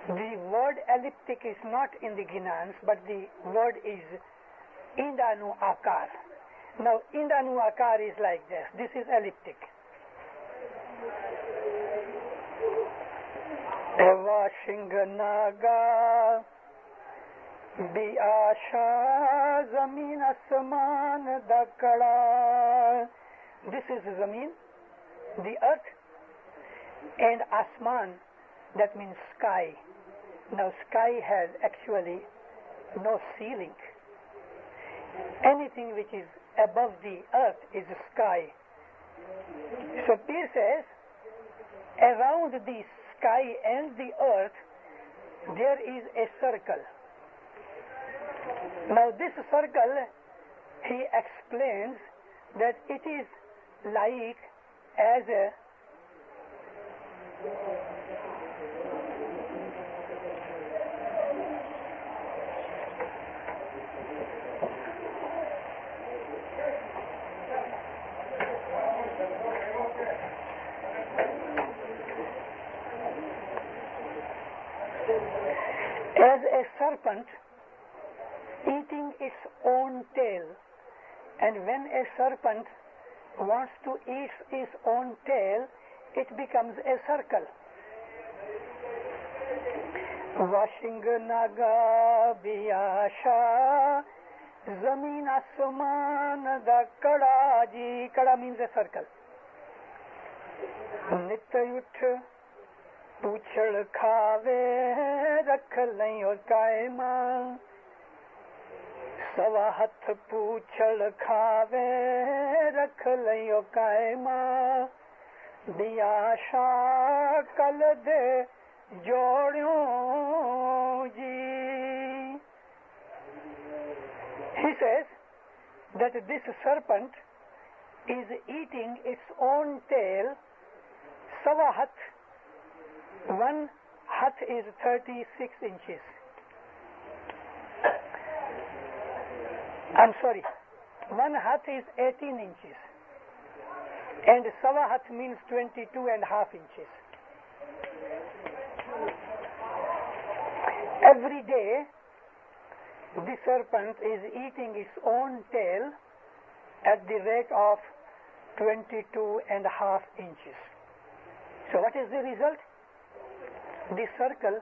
The word elliptic is not in the Ginans, but the word is Indanu Akar. Now Indanu Akar is like this. This is elliptic. Vashinga Bi Asha Zameen Asman Dakada. This is Zameen, the earth, and Asman, that means sky. Now sky has actually no ceiling. Anything which is above the earth is sky. So Peer says, around the sky and the earth there is a circle. Now this circle, he explains that it is like as a serpent eating its own tail, and when a serpent wants to eat its own tail, it becomes a circle. Washing naga biyasha zameen asman da kada ji. Kada means a circle. Nityut पूछड़ खावे रख लई और कायमा सवा हथ पूछड़ खावे रख लई और कायमा दिया कल दे जोड़ियों जी. He says that this serpent is eating its own tail. Sawa hath. One hath is 36 inches. I'm sorry. 1 hath is 18 inches. And sawa hath means 22.5 inches. Every day, the serpent is eating its own tail at the rate of 22.5 inches. So what is the result? The circle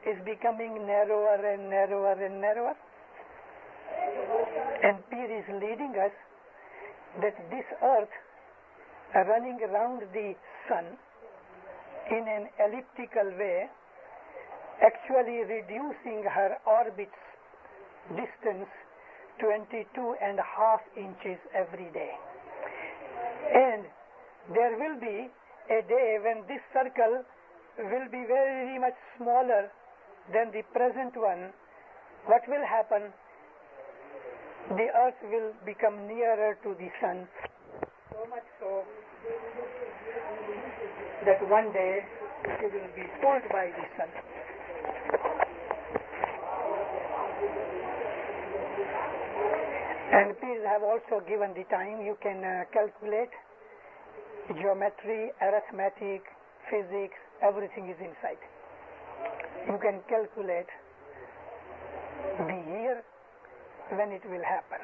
is becoming narrower and narrower and narrower. And Pir is leading us that this earth running around the sun in an elliptical way, actually reducing her orbit's distance 22.5 inches every day. And there will be a day when this circle will be very much smaller than the present one. What will happen? The earth will become nearer to the sun, so much so that one day it will be pulled by the sun. And please have also given the time. You can calculate geometry, arithmetic, physics, everything is inside. You can calculate the year when it will happen.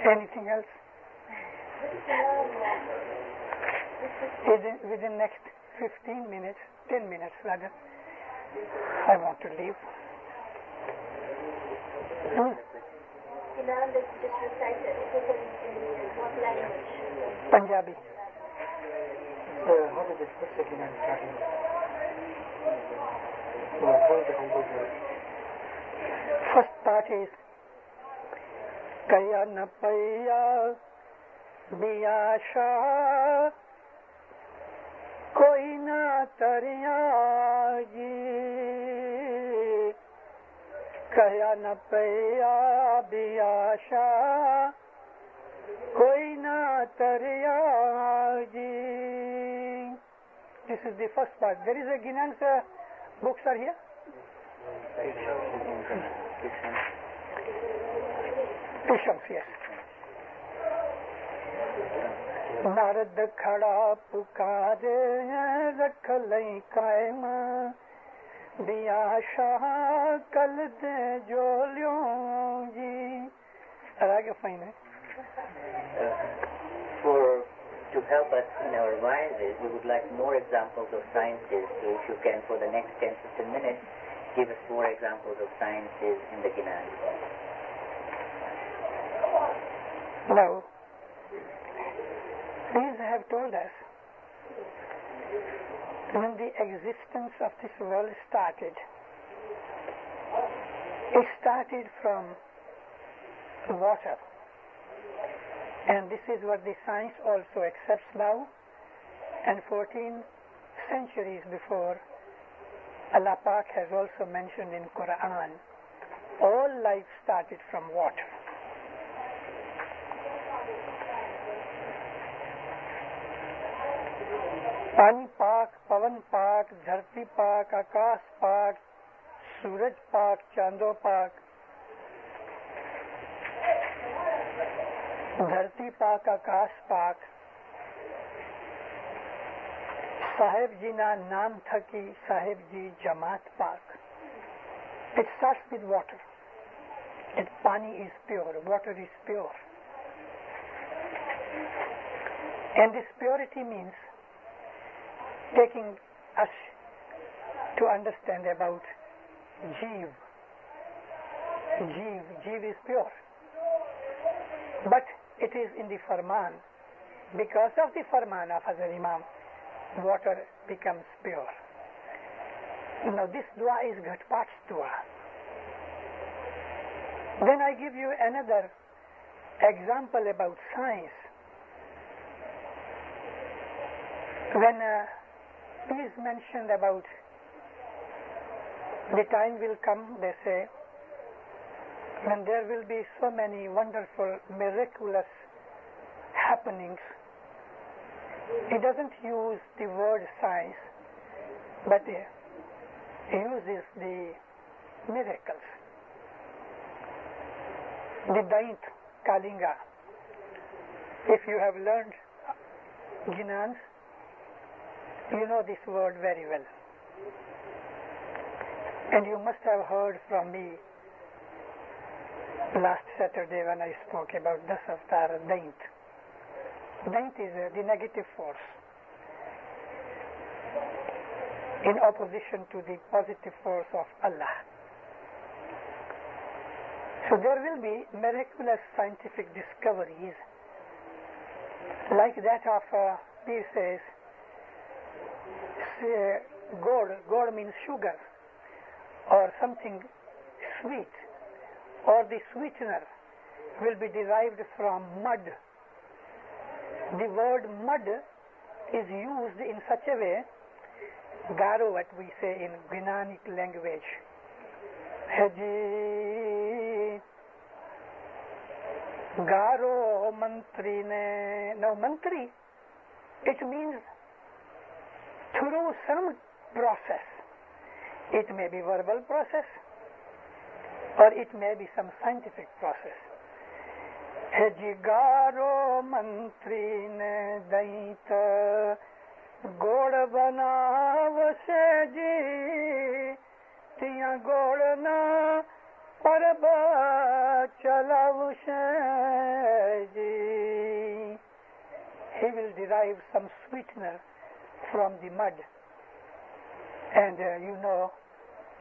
Anything else? Within next 15 minutes, 10 minutes rather, I want to leave.
Ginan, just recite it. In what language?
Punjabi.
How does it put the Ginan starting? How is the composer?
First part is Kaya na paya biyasha koi na tariya ji. Kaya na paya biyasha koi na tariya ji. This is the first part. There is a Ginan's books are here. Patience, yes. Narad खड़ा पुकारे रख लई कायम दिया शाह कल दे जोलियों जी. आगे fine है.
To help us in our Waezes, we would like more examples of sciences. So if you can, for the next 10-15 minutes, give us more examples of sciences in the Ginan.
Now, these have told us when the existence of this world started, it started from water. And this is what the science also accepts now. And 14 centuries before, Allah Pak has also mentioned in Quran, all life started from water. पानी पाक, पवन पाक, धरती पाक, आकाश पाक, सूरज पाक, चांदो पाक. धरती पाक, आकाश पाक. साहेब जी ना नाम था कि साहेब जी जमात पाक. It starts with water. And pani is pure, water is pure. And this purity means taking us to understand about Jeev. Jeev is pure. But it is in the Farman. Because of the Farman of Hazrat Imam, water becomes pure. Now this dua is Ghatpat's dua. Then I give you another example about science. When is mentioned about the time will come, they say, when there will be so many wonderful, miraculous happenings. He doesn't use the word science, but he uses the miracles. the ninth Kalinga. If you have learned Ginans, you know this word very well. And you must have heard from me last Saturday when I spoke about Das Avatar, ninth. Ninth is the negative force in opposition to the positive force of Allah. So there will be miraculous scientific discoveries like that of, he says, gold. Gold means sugar or something sweet, or the sweetener will be derived from mud. The word mud is used in such a way, garo, what we say in Ginanic language. Haji garo mantri ne. Now mantri, it means through some process. It may be verbal process or it may be some scientific process. Hejigaro mantri ne daita gol banavse ji tiya gol na parba chalavse ji. He will derive some sweetener from the mud. And you know,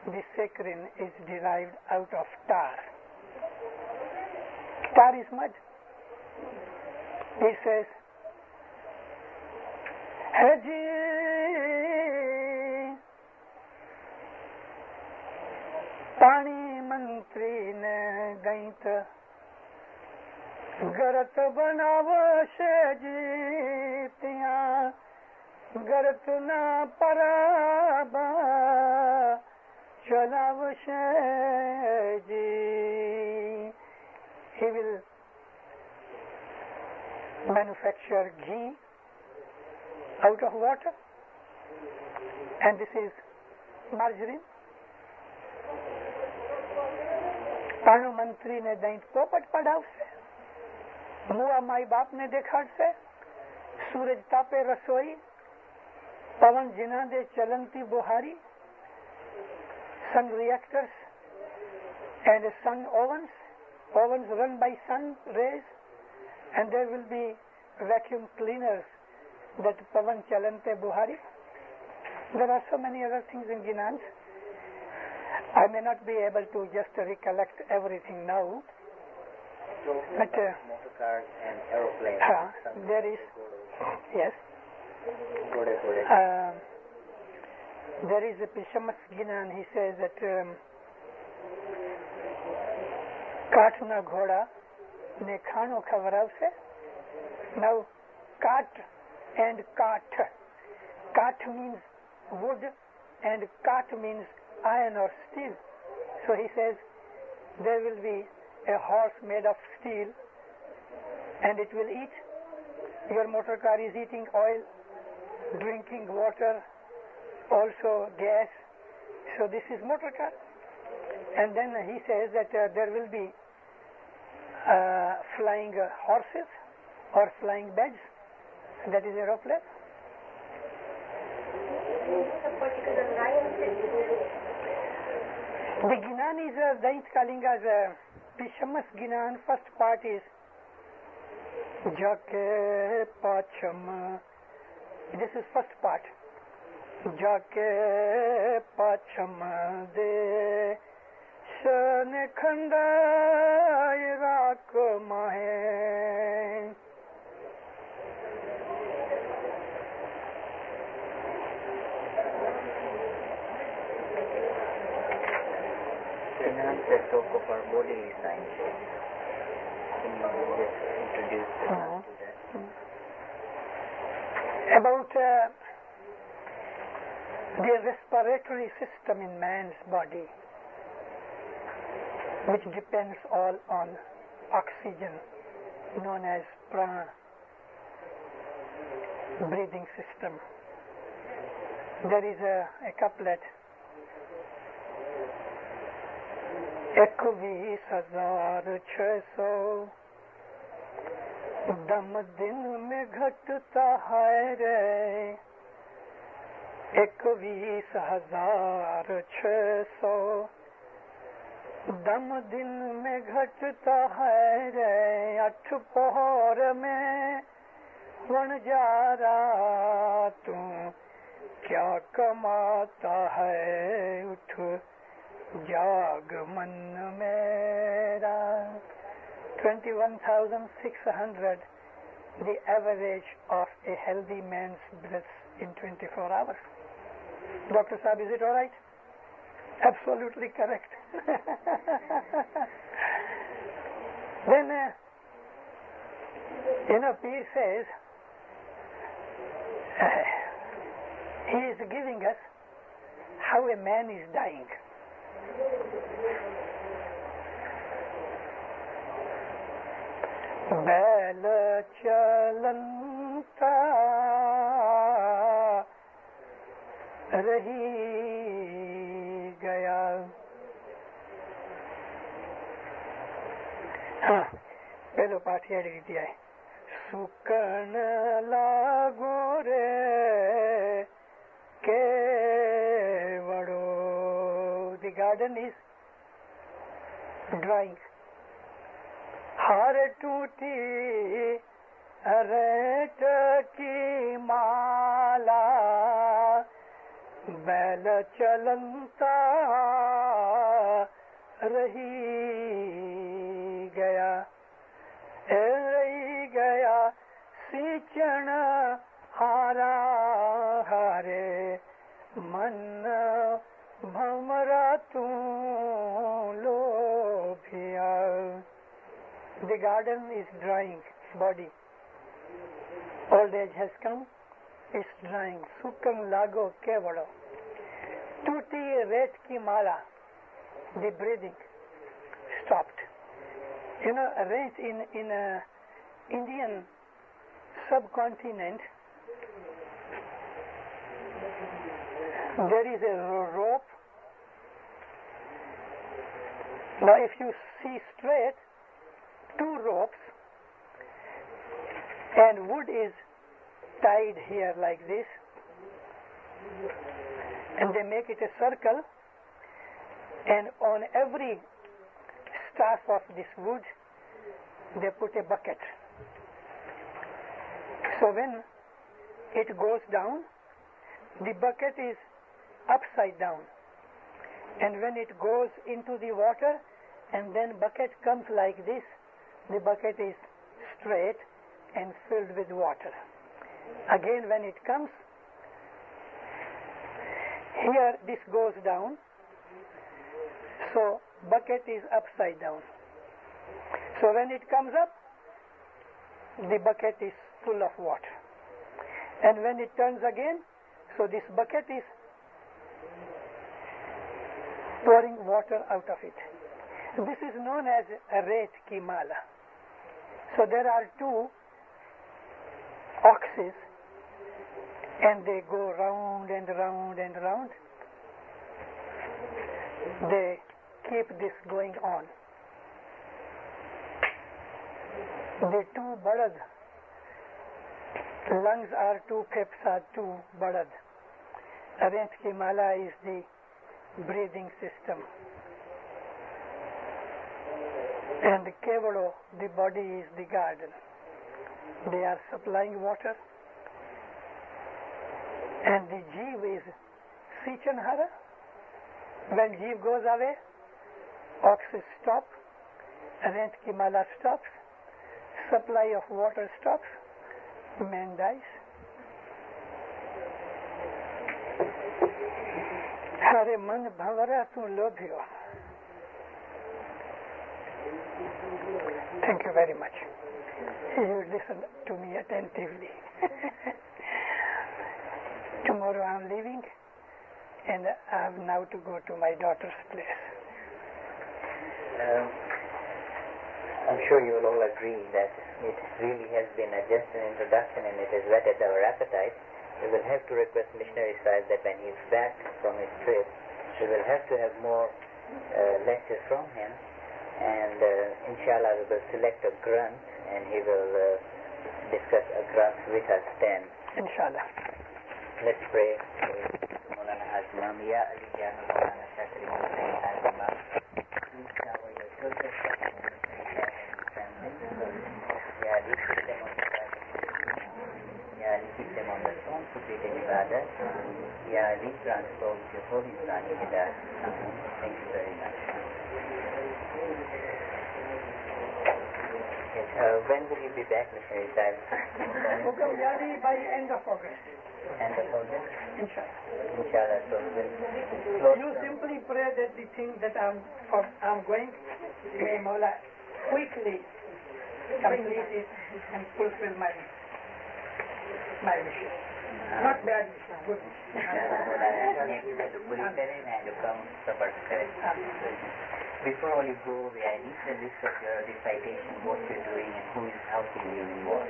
the saccharin is derived out of tar. Tar is mud. He says, Haji Pani Mantri ne Daita Garat Banava Sheji Tiya Garatna Paraba Chalavashaji. He will manufacture ghee out of water, and this is margarine. Panu Mantri ne daint popat padavse, Mua mai baap ne dekhadse, Suraj tape rasoi, Pavan Ginan de chalanti buhari, sun reactors and sun ovens. Ovens run by sun rays, and there will be vacuum cleaners that Pavan Chalante Buhari. There are so many other things in Ginan. I may not be able to just recollect everything now. But
motor cars and aeroplanes.
There is, yes. There is a Pishamas Ginan. He says that Katna Ghoda ne khano khavaravse. Now, kat and kat. Kat means wood and kat means iron or steel. So he says there will be a horse made of steel and it will eat. Your motor car is eating oil, drinking water, also gas. So this is motor car. And then he says that there will be flying horses or flying beds. That is aeroplane. The Ginan is Daint Kalinga's Pishamas Ginan. First part is Jake Pacham. This is first part. Jake Pacham de Shane Khanda Rak Mahe.
Let's talk of our bodily sciences. Can you just introduce to that?
About the respiratory system in man's body, which depends all on oxygen, known as prana, breathing system. There is a couplet. 21,600 दम दिन में घटता है रे 21,600 दम दिन में घटता है रे 8 पहर में वनजारा तू क्या कमाता है उठ जाग मन मेरा 21,600 the average of a healthy man's breath in 24 hours. Dr. Saab, is it all right? Absolutely correct. Then, Peer says, he is giving us how a man is dying. बैल चलता रही गया हाँ पहलो पाठ हेड़ी रीति है सुकन लागो रे के वड़ो the garden is drying हार टूटी रेत की माला बैल चलता रही गया सींचन हारा हारे मन भमरा तू लोभिया The garden is drying, body. Old age has come, it's drying. Sukam lago kevado. Tuti ret ki mala. The breathing stopped. You know, rent in Indian subcontinent, there is a rope. Now, if you see straight, 2 ropes and wood is tied here like this and they make it a circle and on every staff of this wood they put a bucket. So when it goes down, the bucket is upside down, and when it goes into the water and then bucket comes like this, the bucket is straight and filled with water. Again, when it comes, here this goes down, so bucket is upside down. So when it comes up, the bucket is full of water. And when it turns again, so this bucket is pouring water out of it. This is known as Ret Ki Mala. So there are 2 oxes and they go round and round and round. They keep this going on. The 2 balad, lungs are 2, peps are 2 balad. Ret Ki Mala is the breathing system. And Kevado, the body, is the garden. They are supplying water. And the Jeev is Sichanhara. When Jeev goes away, oxys stop, Ret Ki Mala stops, supply of water stops, man dies. Hare man bhavara tu lobhyo. Thank you very much. You listen to me attentively. Tomorrow I am leaving and I have now to go to my daughter's place.
I'm sure you will all agree that it really has been just an introduction and it has whetted our appetite. We will have to request Missionary Sahib that when he is back from his trip, we will have to have more lecture from him, and inshallah we will select a grunt and he will discuss a grunt with us then.
Inshallah.
Let's pray. Maulana Hazimam, Ya Ali Ya Maulana Shakri Hussain Hazimam, please shower your children Ya Ali, keep them on the path of Ya Ali, keep them on the strong foot in ibadat. Ya Ali, transpose your holy Quran in Hidayah. Thank you very much. Yes, when will you be back, Missionary Sahib?
By end of August.
End of August?
Inshallah.
Inshallah. So we'll
You simply pray that the thing that I'm going, may Mawla quickly complete it and fulfill my mission. Not bad mission, good mission.
Before you go away, I need a list of your recitation, what you're doing and who is helping you in what.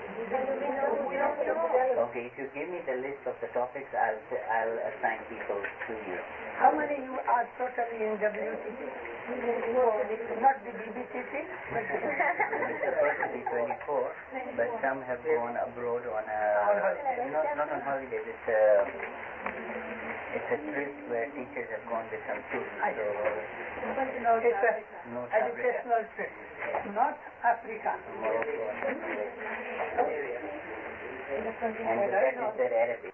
Okay, if you give me the list of the topics, I'll assign people to you.
How many you are totally in WTT? Not the BBTT?
It's supposed to be 24, but some have gone abroad on not on holidays. It's a trip where teachers have gone with some students.
It's an educational trip. Not Africa.
And that is their Arabic.